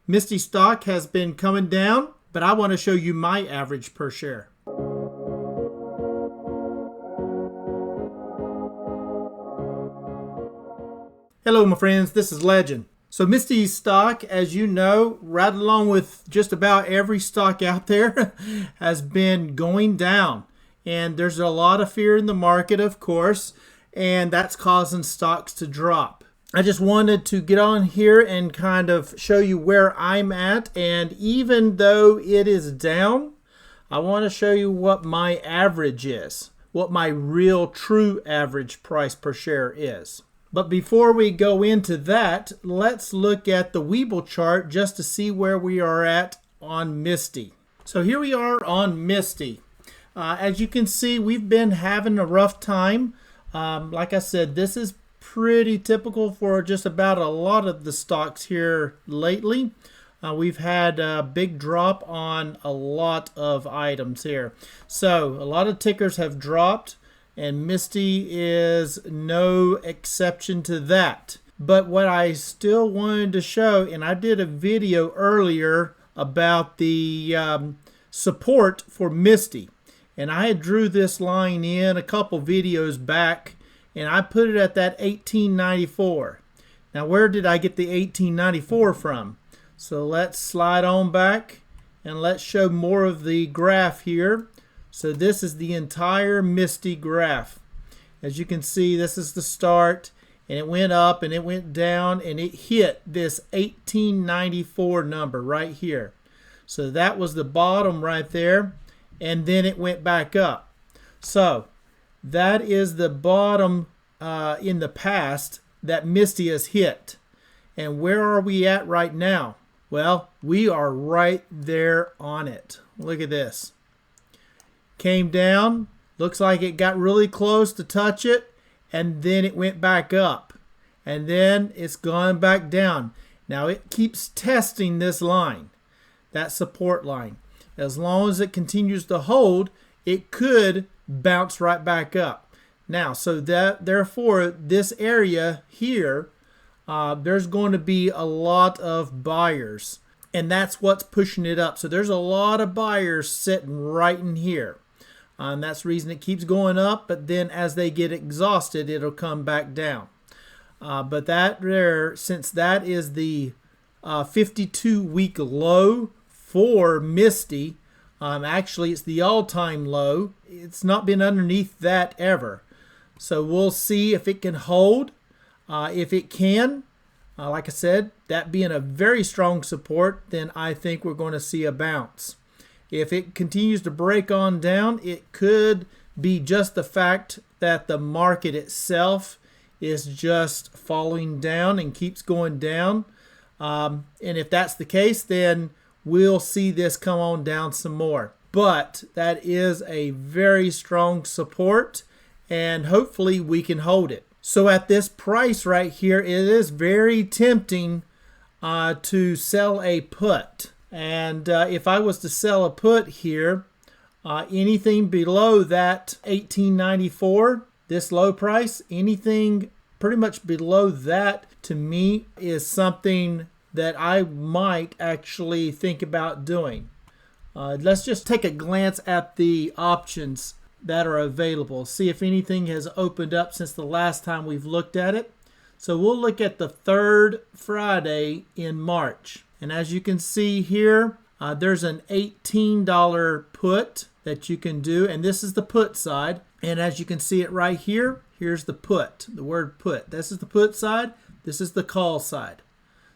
MSTY stock has been coming down, but I want to show you my average per share. Hello my friends, this is Legend. So MSTY stock, as you know, right along with just about every stock out there, has been going down. And there's a lot of fear in the market, of course, and that's causing stocks to drop. I just wanted to get on here and kind of show you where I'm at. And even though it is down, I want to show you what my average is, what my real true average price per share is. But before we go into that, let's look at the Webull chart just to see where we are at on MSTY. So here we are on MSTY. As you can see, we've been having a rough time. Like I said, this is pretty typical for just about a lot of the stocks here lately. We've had a big drop on a lot of items here. So a lot of tickers have dropped, and MSTY is no exception to that. But what I still wanted to show, and I did a video earlier about the support for MSTY. And I had drew this line in a couple videos back, and I put it at that 1894. Now where did I get the 1894 from? So let's slide on back and let's show more of the graph here. So this is the entire MSTY graph. As you can see, this is the start, and it went up and it went down and it hit this 1894 number right here. So that was the bottom right there, and then it went back up. So that is the bottom in the past that MSTY has hit. And where are we at right now? Well, we are right there on it. Look at this. Came down, looks like it got really close to touch it, and then it went back up, and then it's gone back down. Now it keeps testing this line, that support line. As long as it continues to hold, it could bounce right back up. Now, so that therefore this area here, there's going to be a lot of buyers, and that's what's pushing it up. So there's a lot of buyers sitting right in here. And that's the reason it keeps going up, but then as they get exhausted, it'll come back down. But that there, since that is the 52-week low for MSTY, actually it's the all-time low. It's not been underneath that ever. So we'll see if it can hold. If it can, like I said, that being a very strong support, then I think we're going to see a bounce. If it continues to break on down, it could be just the fact that the market itself is just falling down and keeps going down. And if that's the case, then we'll see this come on down some more. But that is a very strong support, and hopefully we can hold it. So at this price right here, it is very tempting to sell a put. And if I was to sell a put here, anything below that 1894, this low price, anything pretty much below that to me is something that I might actually think about doing. Let's just take a glance at the options that are available. See if anything has opened up since the last time we've looked at it. So we'll look at the third Friday in March. And as you can see here, there's an $18 put that you can do. And this is the put side. And as you can see it right here, here's the put, the word put. This is the put side. This is the call side.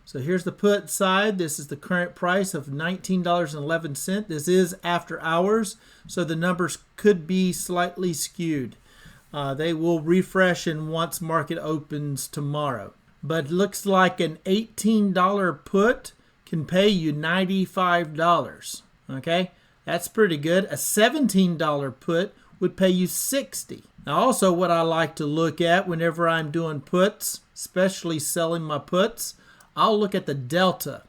So here's the put side. This is the current price of $19.11. This is after hours, so the numbers could be slightly skewed. They will refresh in once market opens tomorrow. But it looks like an $18 put can pay you $95. Okay, that's pretty good. A $17 put would pay you $60. Now also what I like to look at whenever I'm doing puts, especially selling my puts, I'll look at the delta.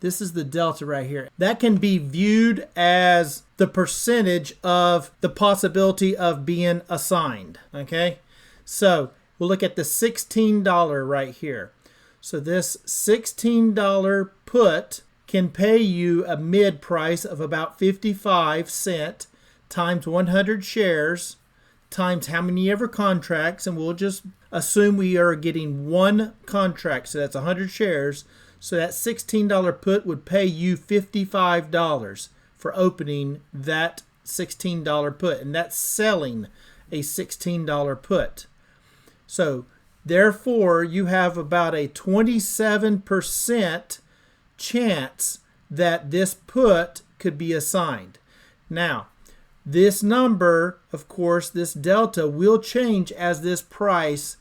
This is the delta right here. That can be viewed as the percentage of the possibility of being assigned. Okay, so we'll look at the $16 right here. So this $16 put can pay you a mid price of about 55 cents times 100 shares times how many ever contracts, and we'll just assume we are getting one contract, so that's 100 shares. So that $16 put would pay you $55 for opening that $16 put, and that's selling a $16 put. So therefore, you have about a 27% chance that this put could be assigned. Now, this number, of course, this delta will change as this price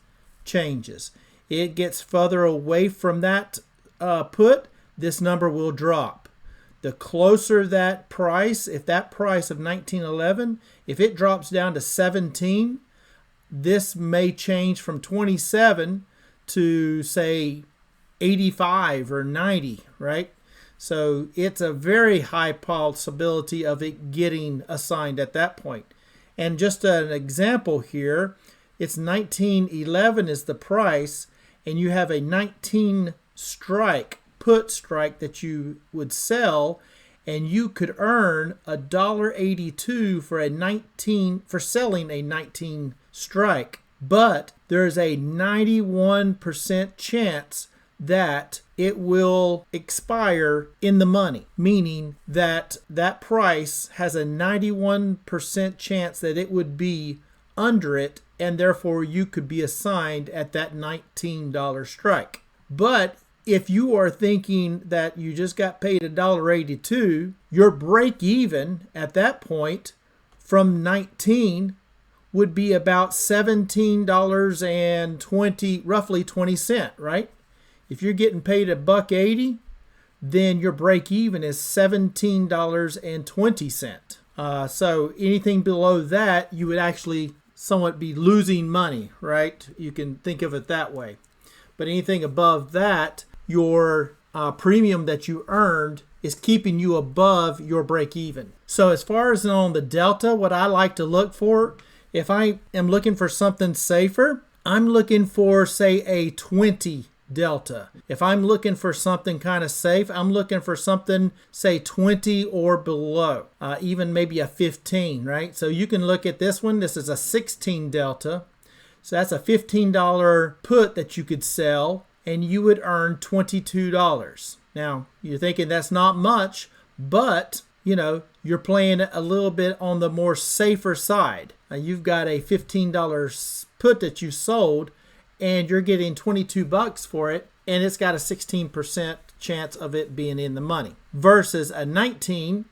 changes. It gets further away from that put, this number will drop. The closer that price, if that price of 1911, if it drops down to 17, this may change from 27 to, say, 85 or 90, right? So it's a very high possibility of it getting assigned at that point. And just an example here, it's 1911 is the price, and you have a 19 strike, put strike that you would sell, and you could earn $1.82 for selling a 19 strike. But there's a 91% chance that it will expire in the money, meaning that that price has a 91% chance that it would be under it, and therefore you could be assigned at that $19 strike. But if you are thinking that you just got paid $1.82, your break even at that point from 19 would be about $17.20, roughly 20 cents, right? If you're getting paid $1.80, then your break even is $17.20. So anything below that, you would actually somewhat be losing money, right? You can think of it that way. But anything above that, your premium that you earned is keeping you above your break even. So as far as on the delta, what I like to look for, if I am looking for something safer, I'm looking for, say, a 20 delta. If I'm looking for something kind of safe, I'm looking for something, say, 20 or below, even maybe a 15, right? So you can look at this one. This is a 16 delta. So that's a $15 put that you could sell, and you would earn $22. Now, you're thinking that's not much, but, you know, you're playing a little bit on the more safer side. You've got a $15 put that you sold, and you're getting $22 for it, and it's got a 16% chance of it being in the money, versus a $19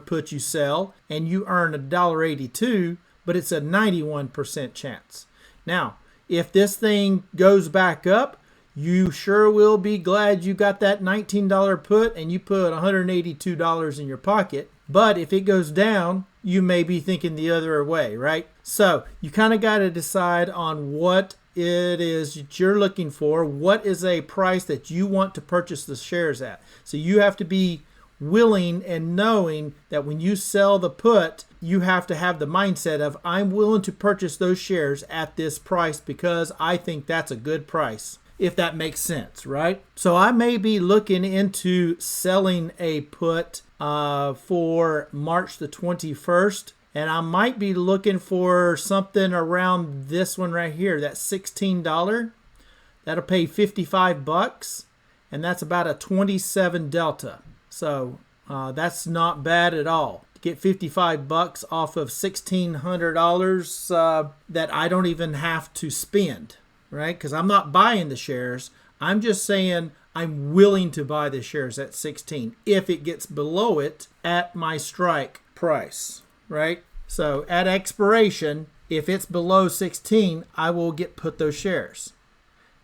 put you sell, and you earn $1.82, but it's a 91% chance. Now, if this thing goes back up, you sure will be glad you got that $19 put and you put $182 in your pocket. But if it goes down, you may be thinking the other way, right? So you kind of got to decide on what it is that you're looking for. What is a price that you want to purchase the shares at? So you have to be willing and knowing that when you sell the put, you have to have the mindset of, I'm willing to purchase those shares at this price because I think that's a good price, if that makes sense, right? So I may be looking into selling a put for March the 21st, and I might be looking for something around this one right here, that $16. That'll pay $55, and that's about a 27 delta. So that's not bad at all. To get $55 off of $1,600 that I don't even have to spend, right? Because I'm not buying the shares. I'm just saying I'm willing to buy the shares at 16 if it gets below it at my strike price, right? So at expiration, if it's below 16, I will put those shares.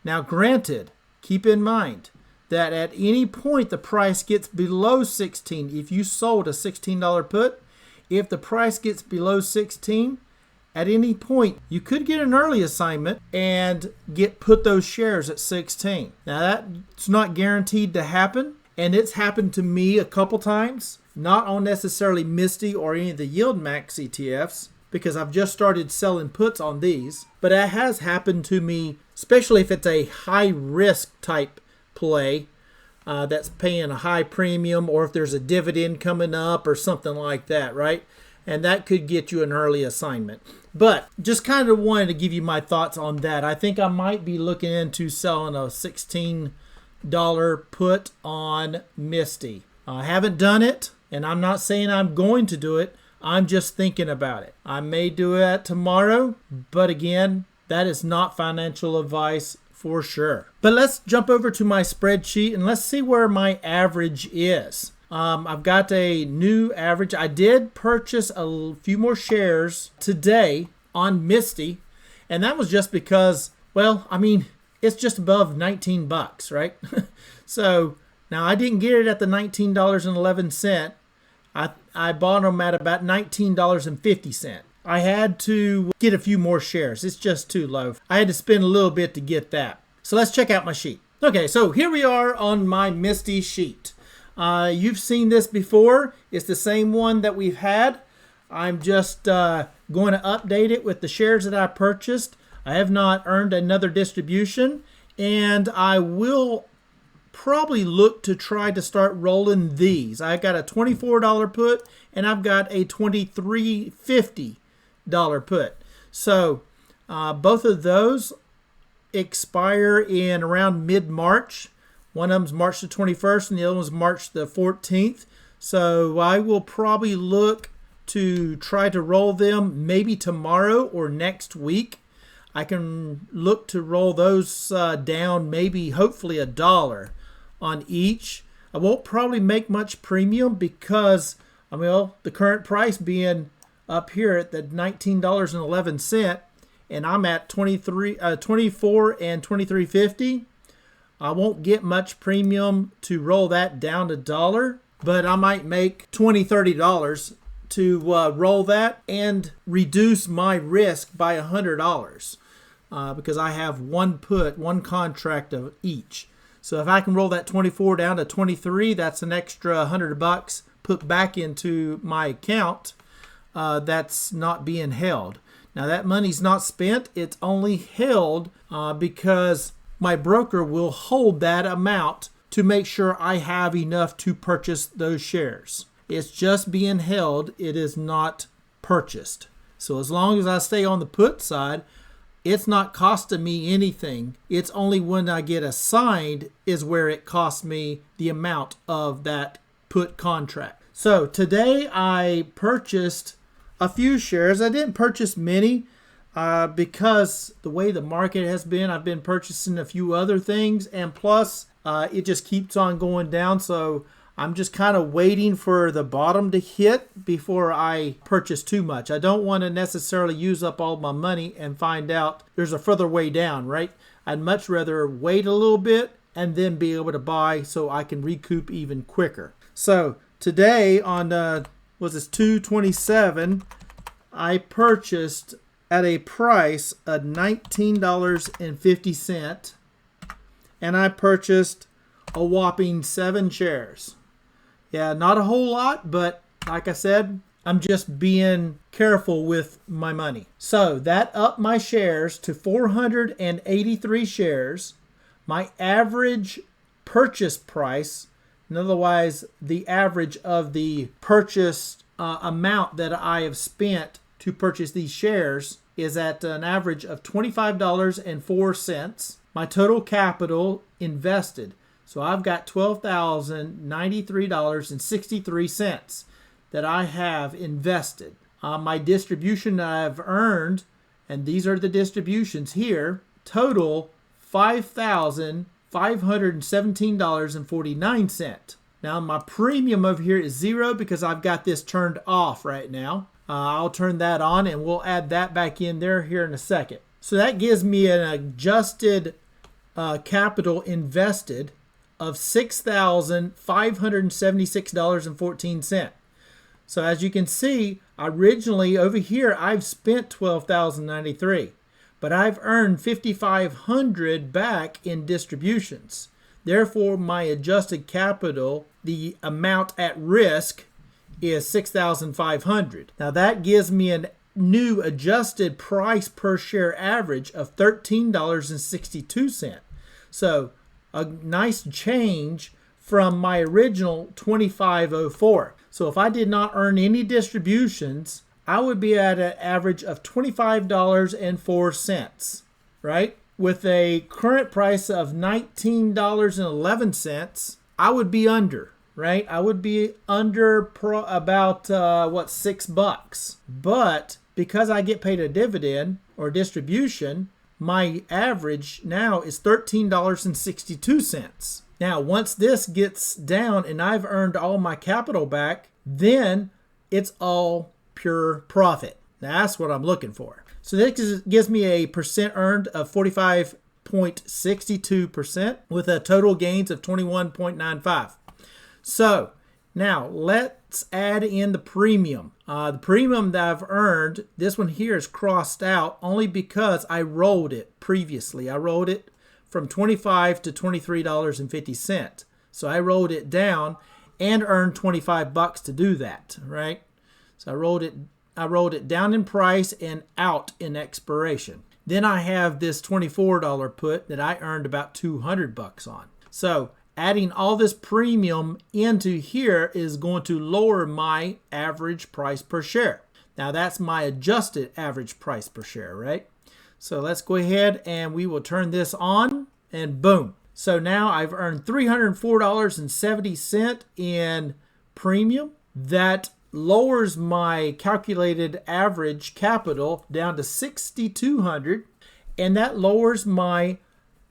Now, granted, keep in mind that at any point the price gets below 16, if you sold a $16 put, if the price gets below 16, at any point you could get an early assignment and put those shares at 16. Now that's not guaranteed to happen, and it's happened to me a couple times, not on necessarily MSTY or any of the YieldMax ETFs, because I've just started selling puts on these, but it has happened to me, especially if it's a high risk type play, that's paying a high premium, or if there's a dividend coming up or something like that, right? And that could get you an early assignment. But just kind of wanted to give you my thoughts on that. I think I might be looking into selling a $16 put on MSTY. I haven't done it, and I'm not saying I'm going to do it. I'm just thinking about it. I may do it tomorrow, but again, that is not financial advice for sure. But let's jump over to my spreadsheet and let's see where my average is. I've got a new average. I did purchase a few more shares today on MSTY, and that was just because, well, I mean, it's just above 19 bucks, right? So now I didn't get it at the $19.11. I bought them at about $19.50. I had to get a few more shares. It's just too low. I had to spend a little bit to get that. So let's check out my sheet. Okay, so here we are on my MSTY sheet. You've seen this before. It's the same one that we've had. I'm just going to update it with the shares that I purchased. I have not earned another distribution, and I will probably look to try to start rolling these. I got a $24 put, and I've got a $23.50 put. So both of those expire in around mid-March. One of them's March the 21st, and the other one's March the 14th. So I will probably look to try to roll them maybe tomorrow or next week. I can look to roll those down maybe hopefully $1 on each. I won't probably make much premium because, I mean, the current price being up here at the $19.11, and I'm at 24 and $23.50. I won't get much premium to roll that down to $1, but I might make $20, $30 to roll that and reduce my risk by $100 because I have one contract of each. So if I can roll that 24 down to 23, that's an extra $100 put back into my account that's not being held. Now that money's not spent, it's only held because my broker will hold that amount to make sure I have enough to purchase those shares. It's just being held, it is not purchased. So as long as I stay on the put side, it's not costing me anything. It's only when I get assigned is where it costs me the amount of that put contract. So today I purchased a few shares. I didn't purchase many because the way the market has been, I've been purchasing a few other things, and plus it just keeps on going down. So I'm just kind of waiting for the bottom to hit before I purchase too much. I don't want to necessarily use up all my money and find out there's a further way down, right? I'd much rather wait a little bit and then be able to buy so I can recoup even quicker. So today on, was this 2/27, I purchased at a price of $19.50, and I purchased a whopping 7 shares. Yeah, not a whole lot, but like I said, I'm just being careful with my money. So that upped my shares to 483 shares. My average purchase price, in other words, the average of the purchase amount that I have spent to purchase these shares, is at an average of $25.04. My total capital invested, so I've got $12,093.63 that I have invested. My distribution that I've earned, and these are the distributions here, total $5,517.49. Now my premium over here is 0 because I've got this turned off right now. I'll turn that on and we'll add that back in there here in a second. So that gives me an adjusted capital invested of $6,576.14. So as you can see, originally over here I've spent $12,093, but I've earned $5,500 back in distributions. Therefore, my adjusted capital, the amount at risk, is $6,500. Now that gives me a new adjusted price per share average of $13.62. So a nice change from my original 2504. So if I did not earn any distributions, I would be at an average of $25.04, right? With a current price of $19.11, I would be under, right? I would be under about $6. But because I get paid a dividend or distribution, my average now is $13.62. Now, once this gets down and I've earned all my capital back, then it's all pure profit. That's what I'm looking for. So this gives me a percent earned of 45.62% with a total gains of 21.95. So now let's add in the premium. The premium that I've earned, this one here is crossed out only because I rolled it previously. I rolled it from $25 to $23.50. So I rolled it down and earned $25 to do that, right? So I rolled it down in price and out in expiration. Then I have this $24 put that I earned about $200 on. So adding all this premium into here is going to lower my average price per share. Now that's my adjusted average price per share, right? So let's go ahead and we will turn this on and boom. So now I've earned $304.70 in premium. That lowers my calculated average capital down to $6,200, and that lowers my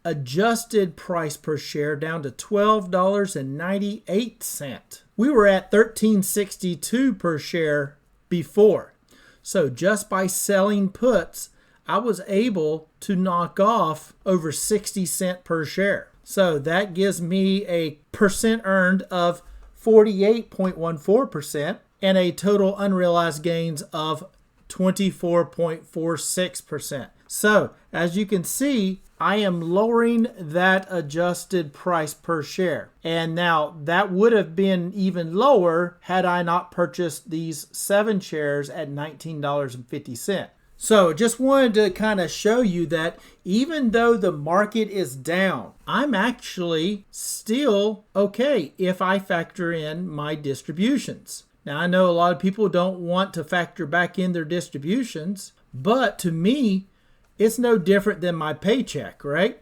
adjusted price per share down to $12.98. We were at $13.62 per share before. So just by selling puts, I was able to knock off over 60 cents per share. So that gives me a percent earned of 48.14% and a total unrealized gains of 24.46%. So as you can see, I am lowering that adjusted price per share. And now that would have been even lower had I not purchased these 7 shares at $19.50. So just wanted to kind of show you that even though the market is down, I'm actually still okay if I factor in my distributions. Now I know a lot of people don't want to factor back in their distributions, but to me, it's no different than my paycheck, right?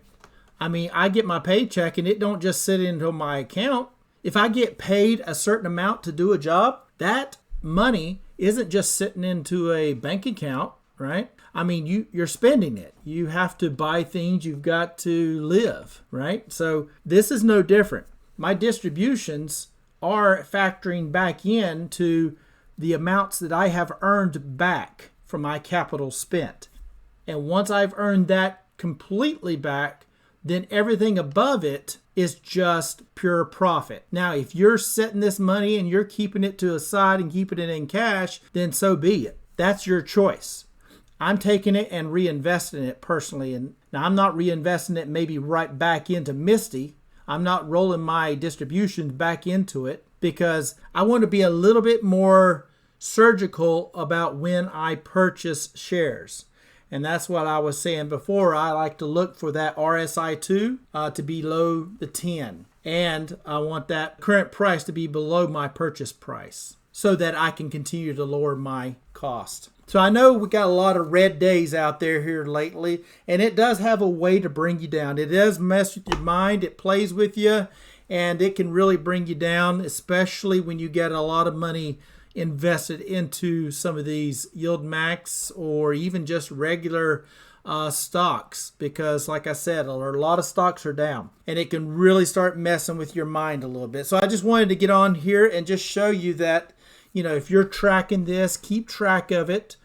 I mean, I get my paycheck and it don't just sit into my account. If I get paid a certain amount to do a job, that money isn't just sitting into a bank account, right? I mean, you're spending it. You have to buy things. You've got to live, right? So this is no different. My distributions are factoring back into the amounts that I have earned back from my capital spent. And once I've earned that completely back, then everything above it is just pure profit. Now, if you're setting this money and you're keeping it to a side and keeping it in cash, then so be it. That's your choice. I'm taking it and reinvesting it personally. And now I'm not reinvesting it maybe right back into MSTY. I'm not rolling my distributions back into it because I want to be a little bit more surgical about when I purchase shares. And that's what I was saying before. I like to look for that RSI2 to be below the 10. And I want that current price to be below my purchase price so that I can continue to lower my cost. So I know we got a lot of red days out there here lately, and it does have a way to bring you down. It does mess with your mind. It plays with you, and it can really bring you down, especially when you get a lot of money invested into some of these YieldMax or even just regular stocks, because like I said, a lot of stocks are down and it can really start messing with your mind a little bit. So I just wanted to get on here and just show you that, you know, if you're tracking this, keep track of it.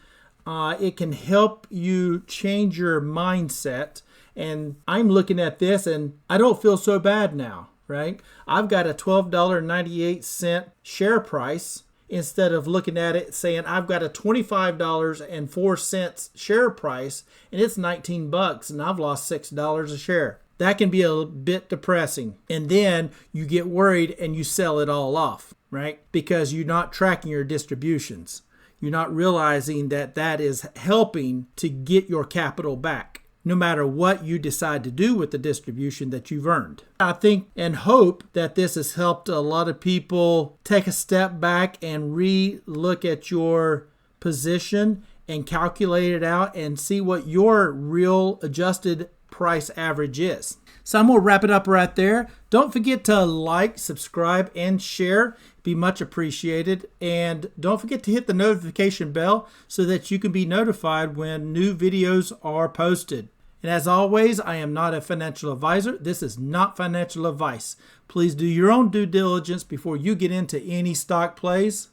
It can help you change your mindset. And I'm looking at this and I don't feel so bad now, right? I've got a $12.98 share price instead of looking at it saying I've got a $25.04 share price and it's $19 and I've lost $6 a share. That can be a bit depressing. And then you get worried and you sell it all off, right? Because you're not tracking your distributions. You're not realizing that that is helping to get your capital back. no matter what you decide to do with the distribution that you've earned. I think and hope that this has helped a lot of people take a step back and re-look at your position and calculate it out and see what your real adjusted price average is. So I'm going to wrap it up right there. Don't forget to like, subscribe, and share. Be much appreciated. And don't forget to hit the notification bell so that you can be notified when new videos are posted. And as always, I am not a financial advisor. This is not financial advice. Please do your own due diligence before you get into any stock plays.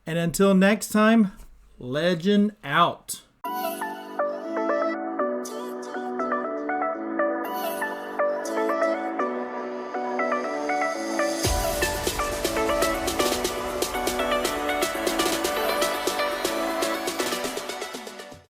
And until next time, Legend out.